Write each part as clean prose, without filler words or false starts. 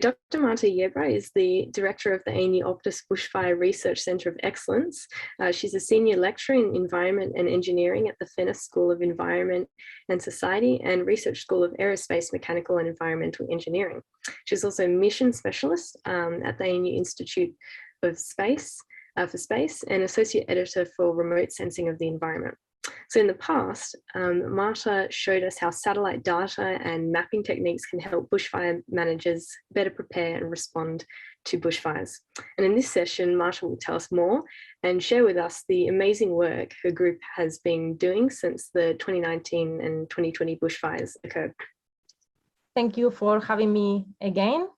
Dr. Marta Yebra is the director of the Amy Optus Bushfire Research Centre of Excellence. She's a senior lecturer in Environment and Engineering at the Fenner School of Environment and Society and Research School of Aerospace, Mechanical and Environmental Engineering. She's also a mission specialist at the ANU Institute of Space for Space and associate editor for remote sensing of the environment. So in the past, Marta showed us how satellite data and mapping techniques can help bushfire managers better prepare and respond to bushfires. And in this session, Marta will tell us more and share with us the amazing work her group has been doing since the 2019 and 2020 bushfires occurred. Thank you for having me again.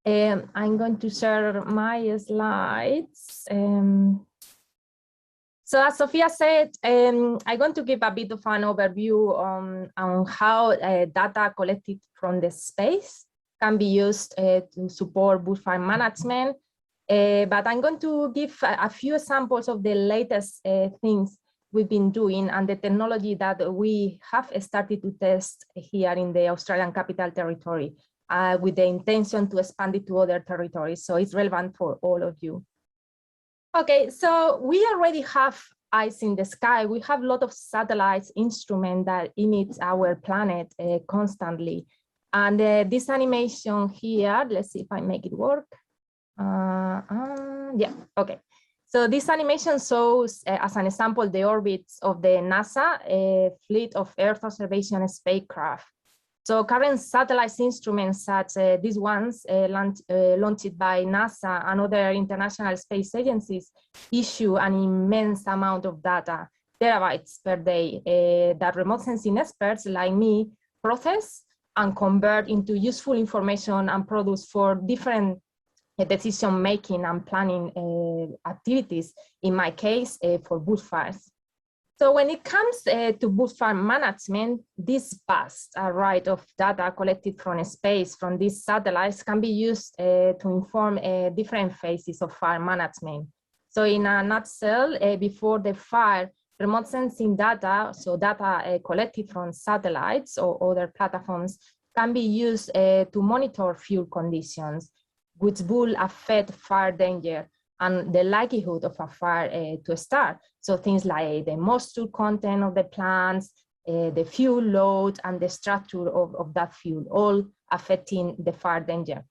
I'm going to share my slides. So as Sophia said, I'm going to give a bit of an overview on how data collected from the space can be used to support bushfire management. But I'm going to give a few examples of the latest things we've been doing and the technology that we have started to test here in the Australian Capital Territory with the intention to expand it to other territories. So it's relevant for all of you. Okay, so we already have eyes in the sky. We have a lot of satellites instruments that image our planet constantly. And this animation here, let's see if I make it work. Yeah, okay. So this animation shows, as an example, the orbits of the NASA fleet of Earth observation spacecraft. So current satellite instruments such as these ones launched by NASA and other international space agencies issue an immense amount of data, terabytes per day, that remote sensing experts like me process and convert into useful information and produce for different decision-making and planning activities, in my case, for bushfires. So when it comes to bushfire management, this vast array of data collected from space from these satellites can be used to inform different phases of fire management. So in a nutshell, before the fire, remote sensing data, so data collected from satellites or other platforms, can be used to monitor fuel conditions, which will affect fire danger and the likelihood of a fire to start. So things like the moisture content of the plants, the fuel load, and the structure of that fuel, all affecting the fire danger.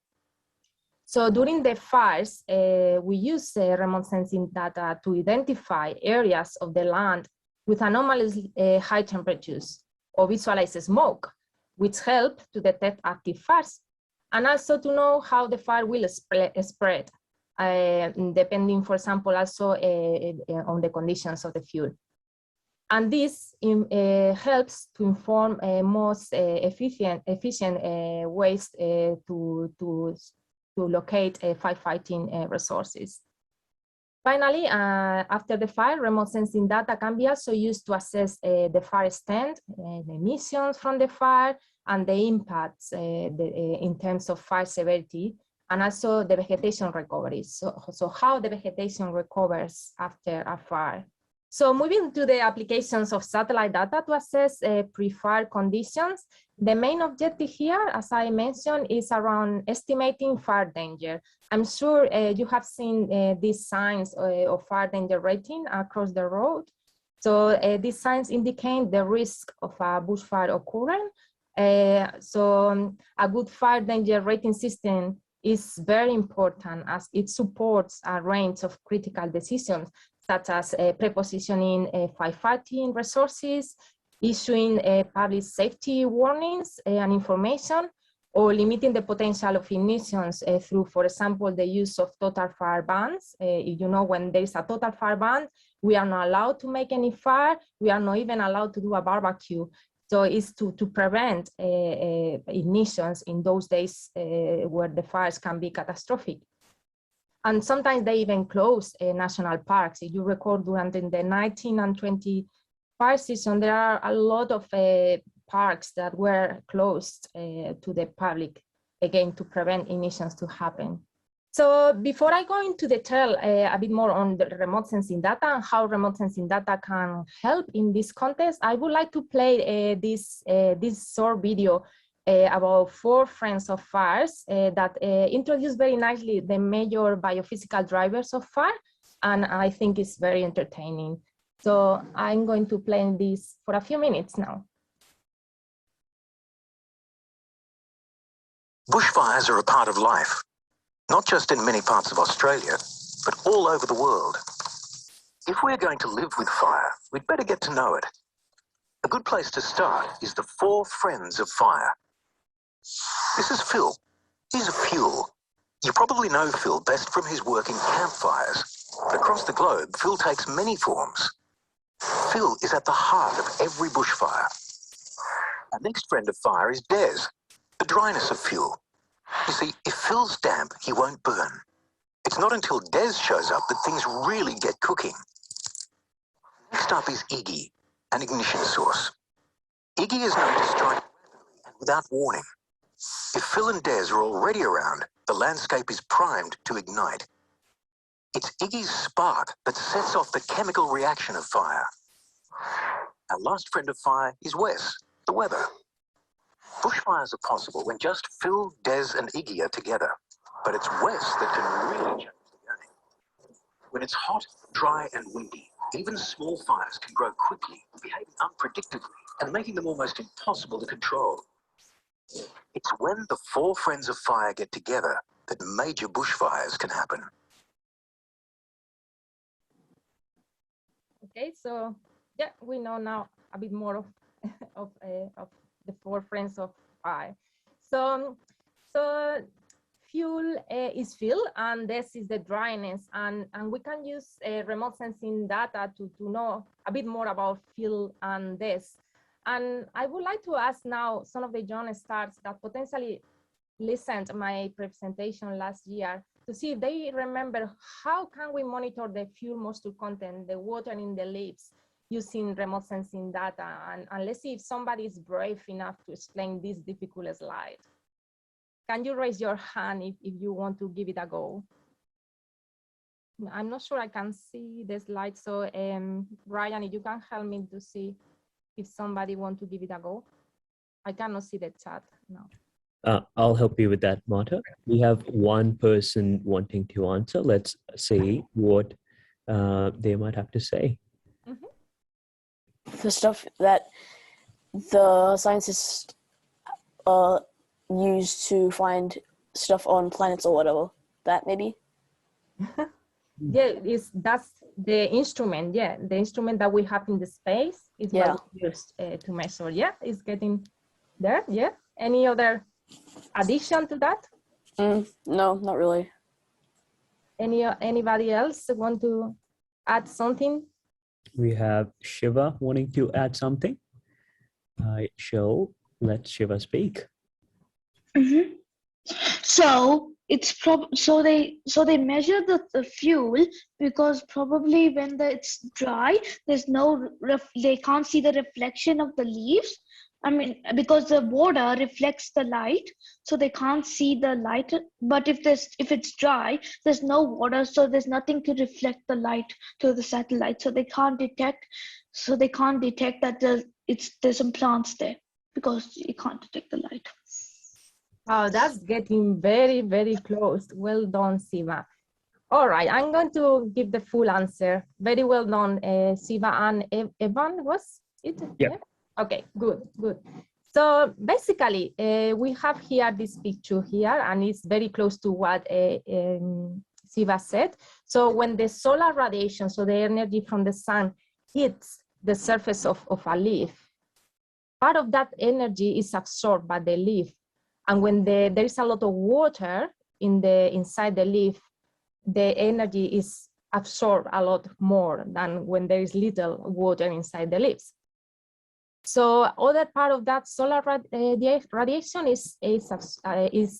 So during the fires, we use remote sensing data to identify areas of the land with anomalous high temperatures or visualize smoke, which help to detect active fires, and also to know how the fire will spread. Depending, for example, also on the conditions of the fuel. And this helps to inform most efficient ways to locate firefighting resources. Finally, after the fire, remote sensing data can be also used to assess the fire extent, the emissions from the fire, and the impacts in terms of fire severity, and also the vegetation recovery. So how the vegetation recovers after a fire. So moving to the applications of satellite data to assess pre-fire conditions, the main objective here, as I mentioned, is around estimating fire danger. I'm sure you have seen these signs of fire danger rating across the road. So these signs indicate the risk of a bushfire occurring. So a good fire danger rating system is very important as it supports a range of critical decisions, such as pre-positioning firefighting resources, issuing public safety warnings and information, or limiting the potential of emissions through, for example, the use of total fire bans. You know, when there is a total fire ban, we are not allowed to make any fire. We are not even allowed to do a barbecue. So it's to prevent emissions in those days where the fires can be catastrophic. And sometimes they even close national parks. If you recall, during the 19 and 20 fire season, there are a lot of parks that were closed to the public, again, to prevent emissions to happen. So before I go into detail a bit more on the remote sensing data and how remote sensing data can help in this context, I would like to play this short video about 4 friends of fires that introduce very nicely the major biophysical drivers of fire, and I think it's very entertaining. So I'm going to play this for a few minutes now. Bushfires are a part of life, not just in many parts of Australia, but all over the world. If we're going to live with fire, we'd better get to know it. A good place to start is the 4 friends of fire. This is Phil. He's a fuel. You probably know Phil best from his work in campfires. But across the globe, Phil takes many forms. Phil is at the heart of every bushfire. Our next friend of fire is Des, the dryness of fuel. You see, if Phil's damp, he won't burn. It's not until Des shows up that things really get cooking. Next up is Iggy, an ignition source. Iggy is known to strike rapidly and without warning. If Phil and Des are already around, the landscape is primed to ignite. It's Iggy's spark that sets off the chemical reaction of fire. Our last friend of fire is Wes, the weather. Bushfires are possible when just Phil, Des and Iggy are together, but it's Wes that can really change the game. When it's hot, dry and windy, even small fires can grow quickly, behaving unpredictably and making them almost impossible to control. It's when the 4 friends of fire get together that major bushfires can happen. Okay, so yeah, we know now a bit more of the 4 friends of fire. So fuel is Phil, and this is the dryness, and we can use remote sensing data to know a bit more about Phil and this. And I would like to ask now some of the young stars that potentially listened to my presentation last year to see if they remember how can we monitor the fuel moisture content, the water in the leaves, using remote sensing data. And let's see if somebody is brave enough to explain this difficult slide. Can you raise your hand if you want to give it a go? I'm not sure I can see the slide, so Ryan, if you can help me to see if somebody wants to give it a go. I cannot see the chat now. I'll help you with that, Marta. We have one person wanting to answer. Let's see what they might have to say. The stuff that the scientists use to find stuff on planets or whatever, that maybe? Yeah, that's the instrument. Yeah, the instrument that we have in the space is what we used to measure. Yeah, it's getting there. Yeah. Any other addition to that? No, not really. Anybody else want to add something? We have Shiva wanting to add something. Let Shiva speak. So it's so they measure the fuel because probably when it's dry, there's they can't see the reflection of the leaves. I mean, because the water reflects the light, so they can't see the light. But if it's dry, there's no water, so there's nothing to reflect the light to the satellite. So they can't detect. So they can't detect that there's some plants there because you can't detect the light. Oh, that's getting very, very close. Well done, Siva. All right, I'm going to give the full answer. Very well done, Siva and Evan, was it? Yeah. Okay, good. So basically, we have here this picture here, and it's very close to what Siva said. So when the solar radiation, so the energy from the sun, hits the surface of a leaf, part of that energy is absorbed by the leaf. And when there is a lot of water inside the leaf, the energy is absorbed a lot more than when there is little water inside the leaves. So other part of that solar radiation is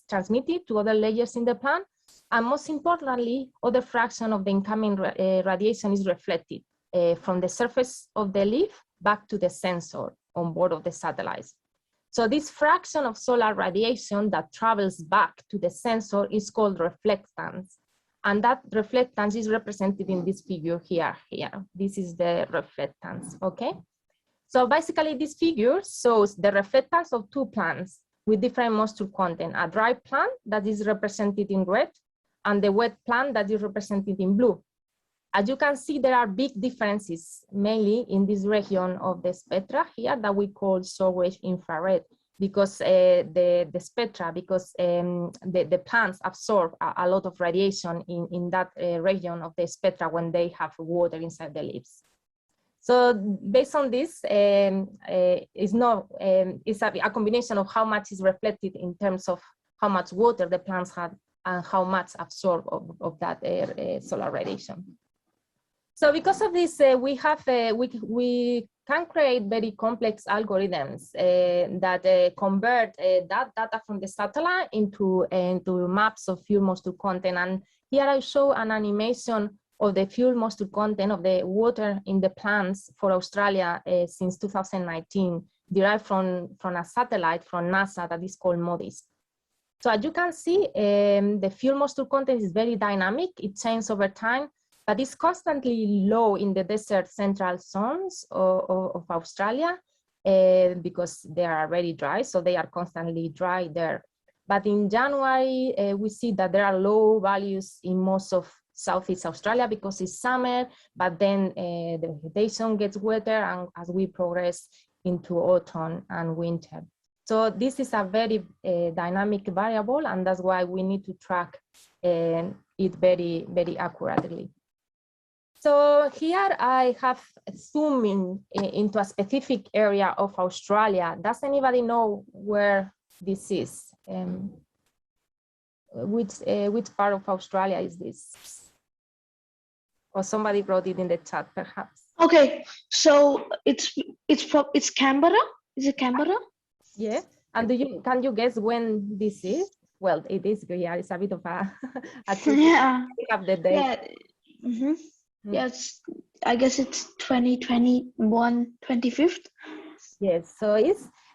transmitted to other layers in the plant, and most importantly, other fraction of the incoming radiation is reflected from the surface of the leaf back to the sensor on board of the satellites. So this fraction of solar radiation that travels back to the sensor is called reflectance, and that reflectance is represented in this figure here. This is the reflectance. Okay. So basically this figure shows the reflectance of 2 plants. with different moisture content. A dry plant that is represented in red, and the wet plant that is represented in blue. As you can see, there are big differences, mainly in this region of the spectra here that we call short-wave infrared, because the spectra, because the plants absorb a lot of radiation in that region of the spectra when they have water inside the leaves. So based on this, it's a combination of how much is reflected in terms of how much water the plants have and how much absorb of that solar radiation. So because of this, we can create very complex algorithms that convert that data from the satellite into maps of fuel moisture content. And here I show an animation of the fuel moisture content of the water in the plants for Australia since 2019, derived from a satellite from NASA that is called MODIS. So as you can see, the fuel moisture content is very dynamic. It changes over time, but it's constantly low in the desert central zones of Australia because they are very dry, so they are constantly dry there. But in January, we see that there are low values in most of Southeast Australia because it's summer, but then the vegetation gets wetter and as we progress into autumn and winter. So this is a very dynamic variable, and that's why we need to track it very, very accurately. So here I have zoomed into a specific area of Australia. Does anybody know where this is? Which part of Australia is this? Or somebody wrote it in the chat, perhaps. Okay, so it's Canberra. Is it Canberra? Yeah, and can you guess when this is? Well, it is. Yeah, it's a bit of a yeah. We have the date. Yeah. Mm-hmm. Yes, I guess it's 2021, 25th. Yes, so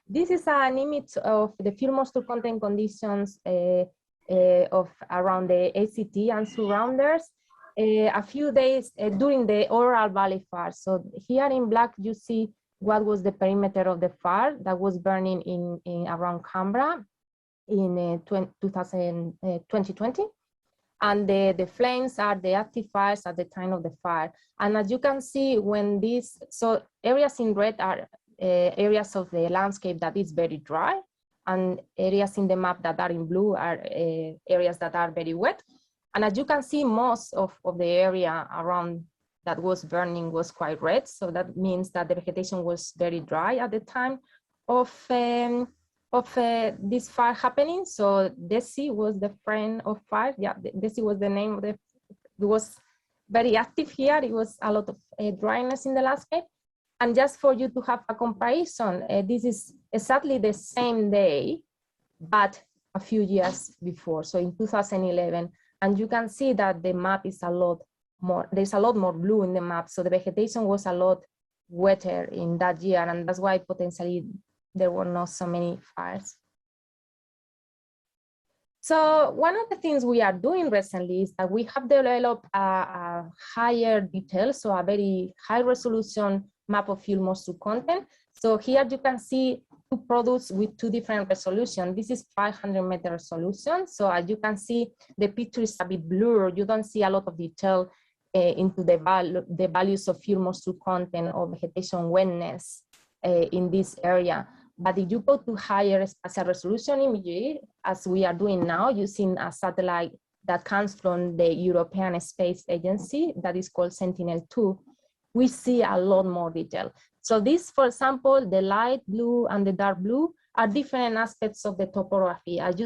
this is an image of the fuel moisture content conditions of around the ACT and surrounders a few days during the Orrora Valley fire. So here in black, you see what was the perimeter of the fire that was burning in around Canberra in 2020. And the flames are the active fires at the time of the fire. And as you can see, so areas in red are areas of the landscape that is very dry, and areas in the map that are in blue are areas that are very wet. And as you can see, most of the area around that was burning was quite red. So that means that the vegetation was very dry at the time of this fire happening. So Desi was the friend of fire. Yeah, Desi was the name of it was very active here. It was a lot of dryness in the landscape. And just for you to have a comparison, this is exactly the same day, but a few years before. So in 2011, and you can see that the map is a lot more, there's a lot more blue in the map. So the vegetation was a lot wetter in that year. And that's why potentially there were not so many fires. So one of the things we are doing recently is that we have developed a higher detail, so a very high resolution map of fuel moisture content. So here you can see two products with two different resolutions. This is 500-meter resolution. So as you can see, the picture is a bit blurred. You don't see a lot of detail into the values of fuel moisture content or vegetation wetness in this area. But if you go to higher spatial resolution imagery, as we are doing now, using a satellite that comes from the European Space Agency that is called Sentinel-2, we see a lot more detail. So this, for example, the light blue and the dark blue are different aspects of the topography. As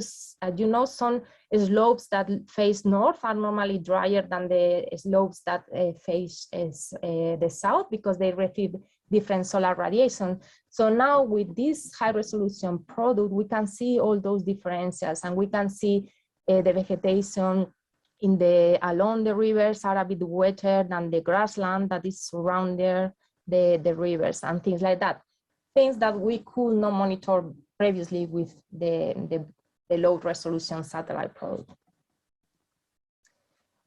you know, some slopes that face north are normally drier than the slopes that face the south because they receive different solar radiation. So now with this high resolution product, we can see all those differences, and we can see the vegetation along the rivers are a bit wetter than the grassland that is surrounding the rivers and things like that. Things that we could not monitor previously with the low resolution satellite product.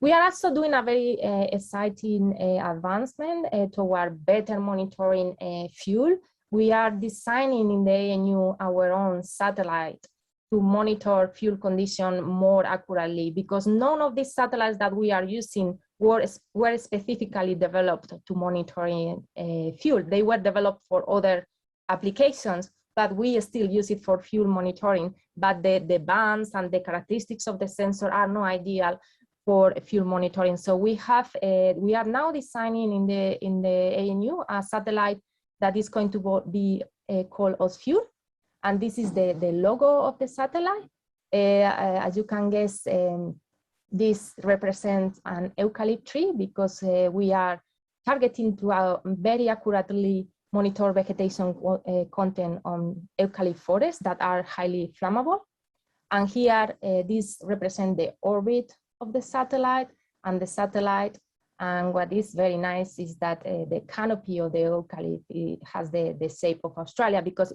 We are also doing a very exciting advancement toward better monitoring fuel we are designing in the ANU our own satellite to monitor fuel condition more accurately, because none of these satellites that we are using were specifically developed to monitoring fuel. They were developed for other applications, but we still use it for fuel monitoring. But the bands and the characteristics of the sensor are not ideal for fuel monitoring. So we are now designing in the ANU a satellite that is going to be called OSFuel. And this is the logo of the satellite. As you can guess, this represents an eucalypt tree, because we are targeting to very accurately monitor vegetation content on eucalypt forests that are highly flammable. And here, this represents the orbit of the satellite and the satellite. And what is very nice is that the canopy of the eucalypt has the shape of Australia, because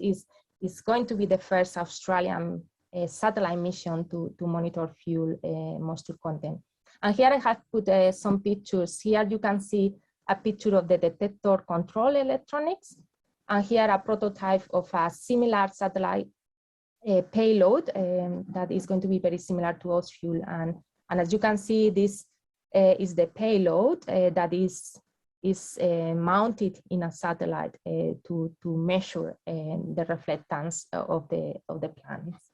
it's going to be the first Australian satellite mission to monitor fuel moisture content. And here I have put some pictures. Here you can see a picture of the detector control electronics, and here a prototype of a similar satellite payload that is going to be very similar to OSFuel. And as you can see, this is the payload that is mounted in a satellite to measure the reflectance of the planets.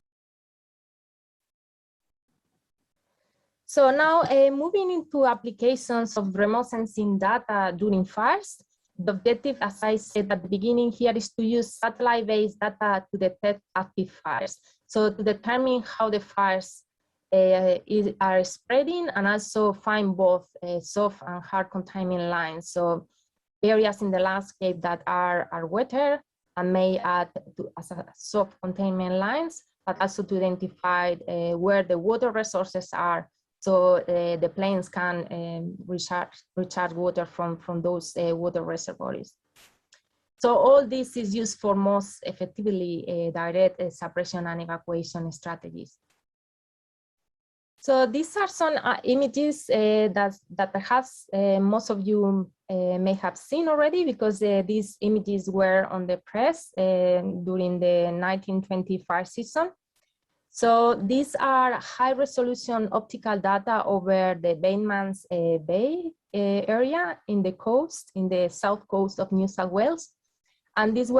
So now moving into applications of remote sensing data during fires. The objective, as I said at the beginning here, is to use satellite-based data to detect active fires. So to determine how the fires are spreading, and also find both soft and hard containment lines. So areas in the landscape that are wetter and may add as a soft containment lines, but also to identify where the water resources are, so the planes can recharge water from those water reservoirs. So all this is used for most effectively direct suppression and evacuation strategies. So these are some images that perhaps most of you may have seen already, because these images were on the press during the 1925 season. So these are high-resolution optical data over the Bateman Bay area in the south coast of New South Wales. And these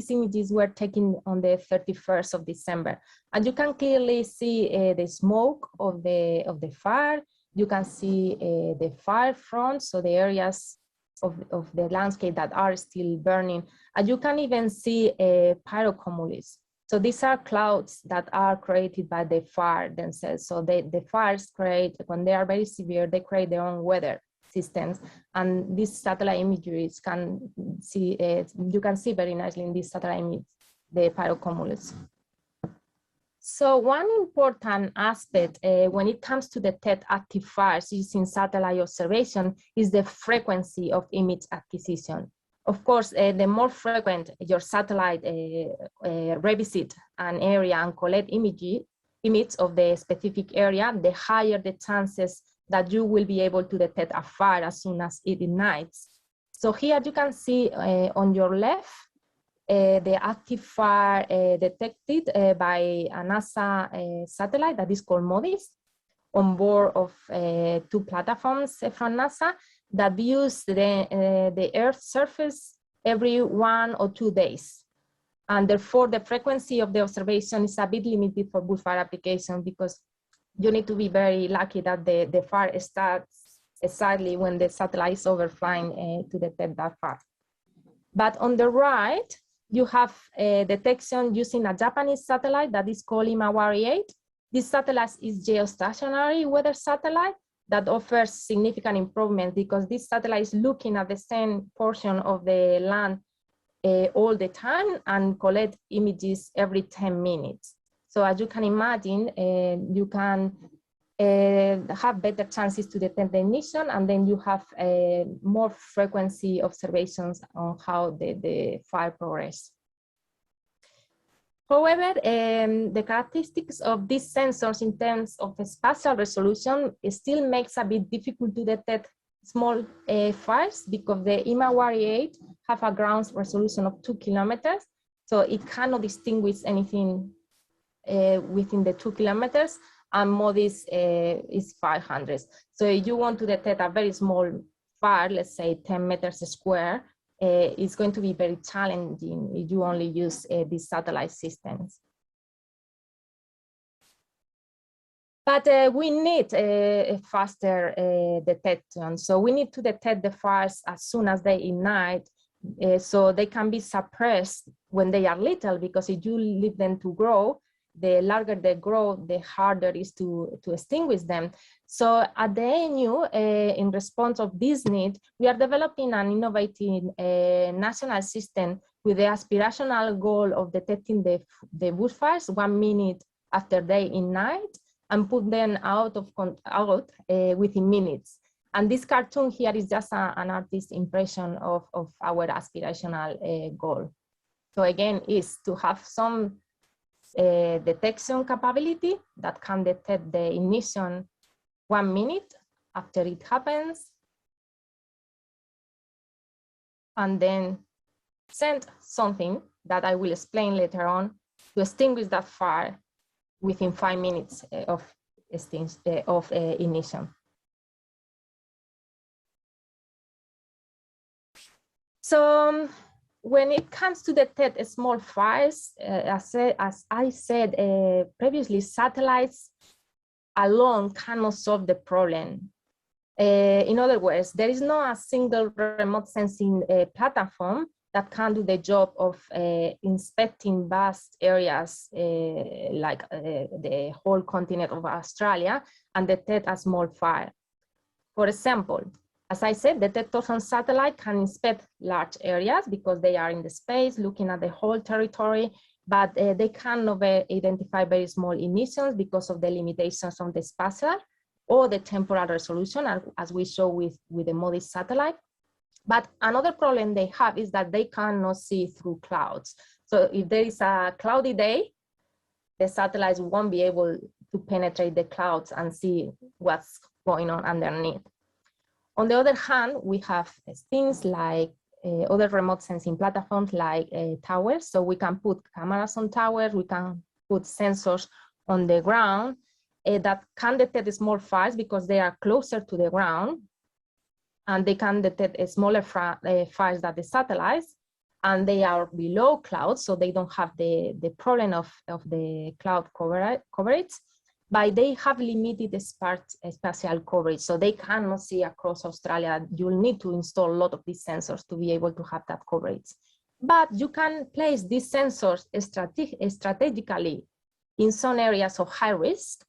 images were taken on the 31st of December. And you can clearly see the smoke of the fire. You can see the fire front, so the areas of the landscape that are still burning. And you can even see pyrocumulus. So these are clouds that are created by the fire themselves. So the fires create, when they are very severe, they create their own weather systems. And these satellite imageries you can see very nicely in this satellite image, the pyrocumulus. So one important aspect when it comes to detect active fires using satellite observation is the frequency of image acquisition. Of course, the more frequent your satellite revisit an area and collect image of the specific area, the higher the chances that you will be able to detect a fire as soon as it ignites. So here you can see on your left, the active fire detected by a NASA satellite that is called MODIS, on board of 2 platforms from NASA that views the Earth's surface every 1 or 2 days. And therefore, the frequency of the observation is a bit limited for bushfire application, because you need to be very lucky that the fire starts exactly when the satellite is overflying to detect that fire. But on the right, you have detection using a Japanese satellite that is called Imawari-8. This satellite is geostationary weather satellite that offers significant improvement, because this satellite is looking at the same portion of the land all the time and collect images every 10 minutes. So as you can imagine, you can have better chances to detect the ignition, and then you have more frequency observations on how the fire progresses. However, the characteristics of these sensors in terms of spatial resolution still makes a bit difficult to detect small fires, because the Imawari-8 have a ground resolution of 2 kilometers. So it cannot distinguish anything within the 2 kilometers, and MODIS is 500. So if you want to detect a very small fire, let's say 10 meters square, it's going to be very challenging if you only use these satellite systems. But we need a faster detection. So we need to detect the fires as soon as they ignite, so they can be suppressed when they are little, because if you leave them to grow, the larger they grow, the harder it is to extinguish them. So at the ANU, in response of this need, we are developing an innovative national system with the aspirational goal of detecting the bushfires 1 minute after they ignite, and put them out within minutes. And this cartoon here is just an artist's impression of our aspirational goal. So again, is to have some detection capability that can detect the ignition 1 minute after it happens, and then send something that I will explain later on to extinguish that fire within 5 minutes of ignition. So when it comes to detect small fires, as I said previously, satellites alone cannot solve the problem. In other words, there is not a single remote sensing platform that can do the job of inspecting vast areas like the whole continent of Australia and detect a small fire. For example, as I said, detectors on satellite can inspect large areas because they are in the space looking at the whole territory, but they cannot identify very small emissions because of the limitations on the spatial or the temporal resolution, as we show with the MODIS satellite. But another problem they have is that they cannot see through clouds. So if there is a cloudy day, the satellites won't be able to penetrate the clouds and see what's going on underneath. On the other hand, we have things like other remote sensing platforms like towers. So we can put cameras on towers, we can put sensors on the ground that can detect small fires because they are closer to the ground, and they can detect smaller fires than the satellites, and they are below clouds, so they don't have the problem of the cloud coverage. But they have limited spatial coverage, so they cannot see across Australia. You'll need to install a lot of these sensors to be able to have that coverage. But you can place these sensors strategically in some areas of high risk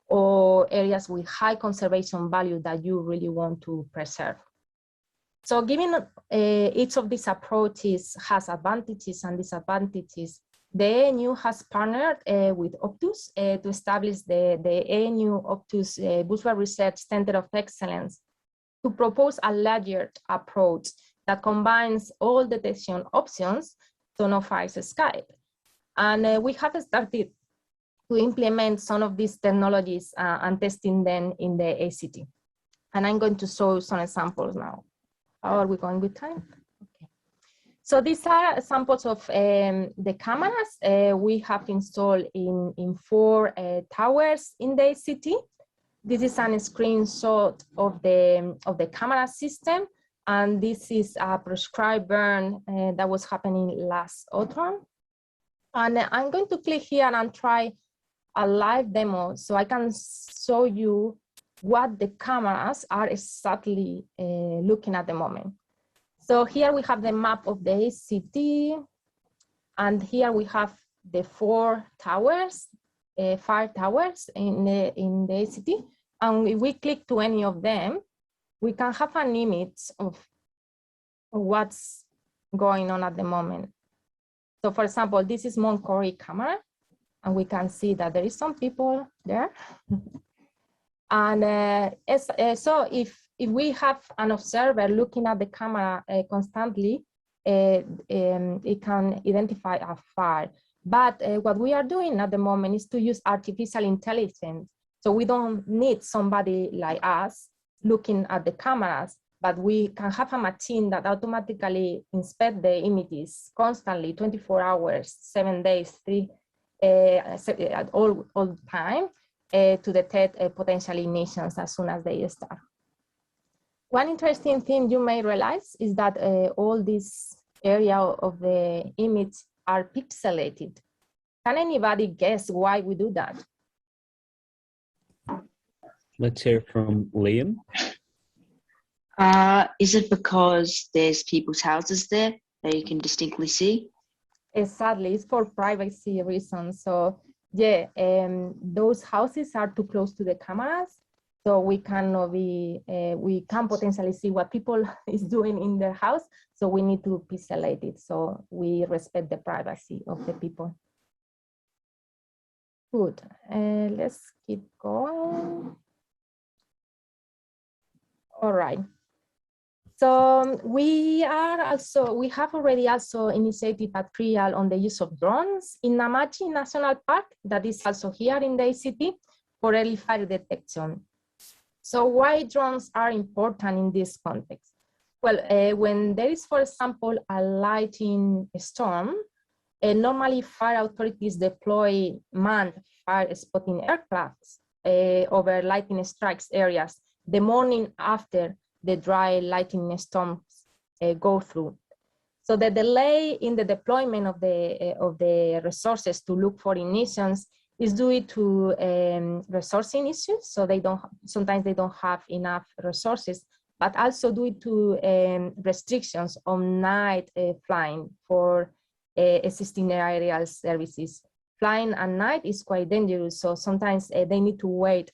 or areas with high conservation value that you really want to preserve. So given each of these approaches has advantages and disadvantages, the ANU has partnered with Optus to establish the ANU Optus Bushfire Research Center of Excellence to propose a layered approach that combines all detection options so no fires escape. And we have started to implement some of these technologies and testing them in the ACT. And I'm going to show some examples now. How are we going with time? Okay. So these are samples of the cameras we have installed in 4 towers in the city. This is a screenshot of the camera system, and this is a prescribed burn that was happening last autumn. And I'm going to click here and try a live demo so I can show you what the cameras are exactly looking at the moment. So here we have the map of the ACT, and here we have the 4 towers, 5 towers in the ACT. And if we click to any of them, we can have an image of what's going on at the moment. So for example, this is Mount Corey camera, and we can see that there is some people there. And so if we have an observer looking at the camera constantly, it can identify a fire. But what we are doing at the moment is to use artificial intelligence. So we don't need somebody like us looking at the cameras, but we can have a machine that automatically inspects the images constantly, 24 hours, 7 days, at all time, to detect potential ignitions as soon as they start. One interesting thing you may realize is that all this area of the image are pixelated. Can anybody guess why we do that? Let's hear from Liam. Is it because there's people's houses there that you can distinctly see? Exactly, it's for privacy reasons. So yeah, those houses are too close to the cameras, so we cannot be, we can potentially see what people is doing in their house. So we need to pixelate it, so we respect the privacy of the people. Good, let's keep going. All right. So we have already also initiated a trial on the use of drones in Namachi National Park, that is also here in the ACT, for early fire detection. So why drones are important in this context? Well, when there is, for example, a lightning storm, normally fire authorities deploy manned fire spotting aircrafts over lightning strikes areas the morning after the dry lightning storms go through. So the delay in the deployment of the resources to look for ignitions is due to resourcing issues. So sometimes they don't have enough resources, but also due to restrictions on night flying for existing aerial services. Flying at night is quite dangerous, so sometimes they need to wait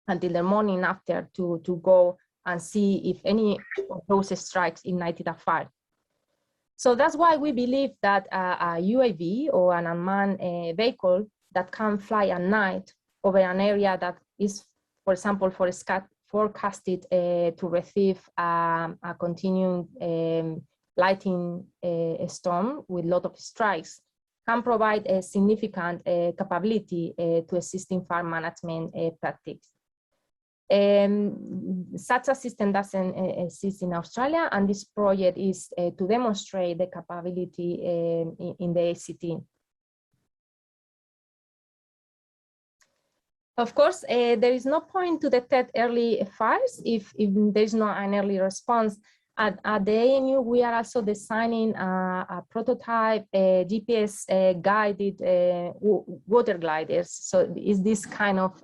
until the morning after to go and see if any of those strikes ignited a fire. So that's why we believe that a UAV or an unmanned vehicle that can fly at night over an area that is, for example, forecasted to receive a continuing lightning storm with a lot of strikes, can provide a significant capability to existing fire management practices. Such a system doesn't exist in Australia, and this project is to demonstrate the capability in the ACT. Of course, there is no point to detect early fires if there is not an early response. At the ANU, we are also designing a prototype GPS guided water gliders. So is this kind of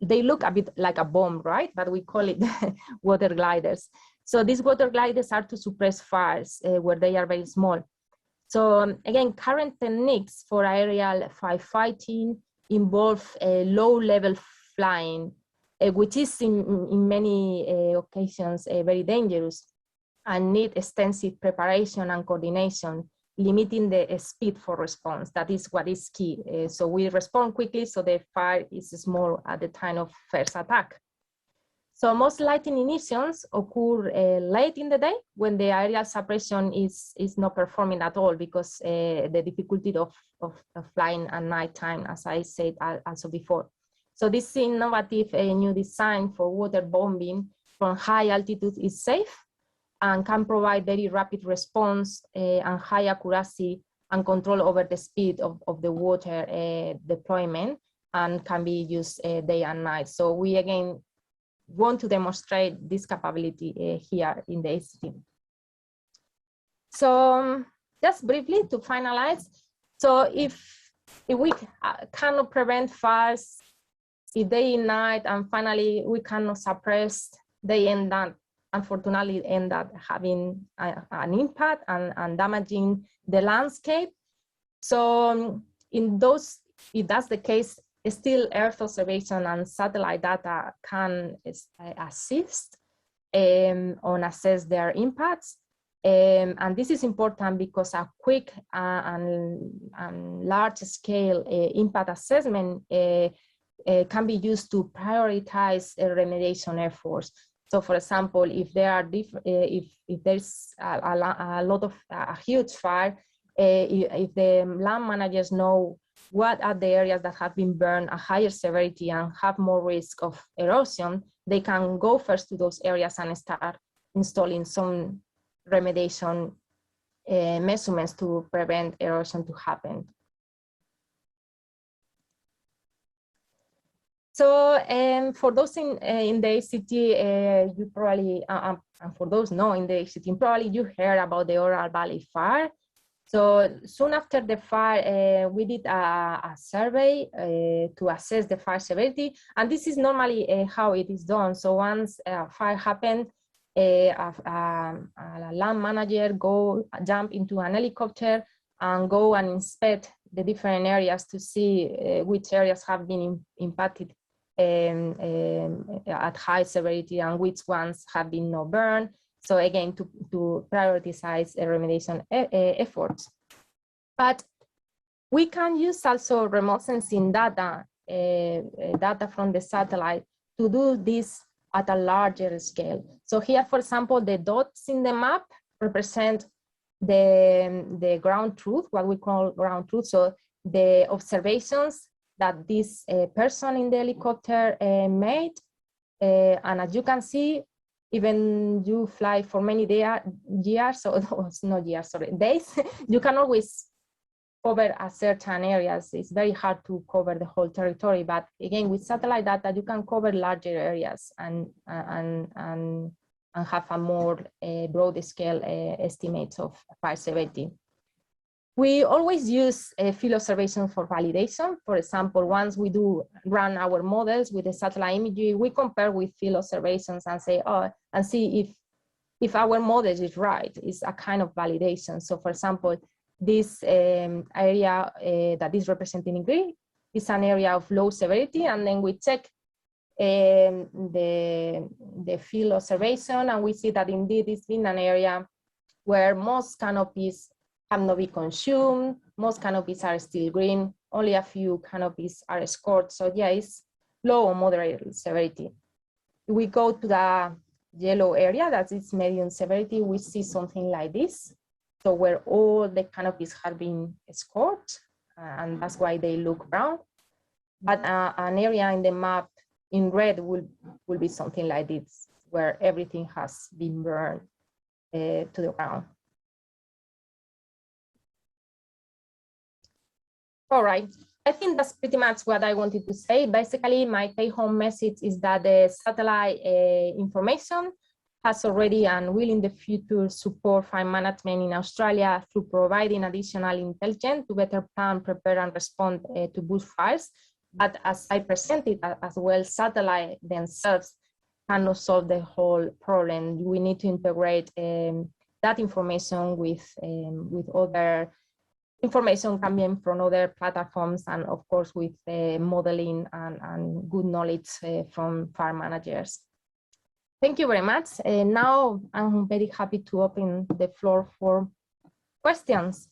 they look a bit like a bomb, right? But we call it water gliders. So these water gliders are to suppress fires where they are very small. So again, current techniques for aerial firefighting involve low-level flying, which is in many occasions very dangerous and need extensive preparation and coordination, limiting the speed for response. That is what is key. So we respond quickly, so the fire is small at the time of first attack. So most lightning ignitions occur late in the day when the aerial suppression is not performing at all, because the difficulty of flying at night time, as I said also before. So this innovative new design for water bombing from high altitudes is safe and can provide very rapid response and high accuracy and control over the speed of the water deployment, and can be used day and night. So we again want to demonstrate this capability here in the ACT. So just briefly to finalize, so if we cannot prevent fires, if they ignite and finally we cannot suppress, they unfortunately end up having an impact and damaging the landscape. So in those, if that's the case, still Earth observation and satellite data can assist on assess their impacts. And this is important because a quick and large scale impact assessment can be used to prioritize remediation efforts. So, for example, if there are if there's a huge fire, if the land managers know what are the areas that have been burned at higher severity and have more risk of erosion, they can go first to those areas and start installing some remediation measurements to prevent erosion to happen. So for those in the ACT, you probably, and for those not in the ACT, probably you heard about the Orrora Valley fire. So soon after the fire, we did a survey to assess the fire severity. And this is normally how it is done. So once a fire happened, a land manager jump into an helicopter and go and inspect the different areas to see which areas have been impacted at high severity and which ones have been not burned. So again, to prioritize remediation efforts. But we can use also remote sensing data, data from the satellite to do this at a larger scale. So here, for example, the dots in the map represent the ground truth, what we call ground truth. So the observations that this person in the helicopter made. And as you can see, even you fly for many years, so it's not years, sorry, days, you can always cover a certain areas. It's very hard to cover the whole territory, but again, with satellite data, you can cover larger areas and have a more broad scale estimates of fire severity. We always use field observation for validation. For example, once we run our models with the satellite imagery, we compare with field observations and say, oh, and see if our model is right. It's a kind of validation. So for example, this area that is represented in green is an area of low severity, and then we check the field observation, and we see that indeed it's been an area where most canopies have not been consumed, most canopies are still green, only a few canopies are scored. So yeah, it's low or moderate severity. If we go to the yellow area, that is medium severity, we see something like this. So where all the canopies have been scored, and that's why they look brown. But an area in the map in red will be something like this, where everything has been burned to the ground. All right, I think that's pretty much what I wanted to say. Basically, my take-home message is that the satellite information has already and will in the future support fire management in Australia through providing additional intelligence to better plan, prepare, and respond to bushfires. But as I presented as well, satellite themselves cannot solve the whole problem. We need to integrate that information with other information coming from other platforms, and of course with modeling and good knowledge from fire managers. Thank you very much. Now I'm very happy to open the floor for questions.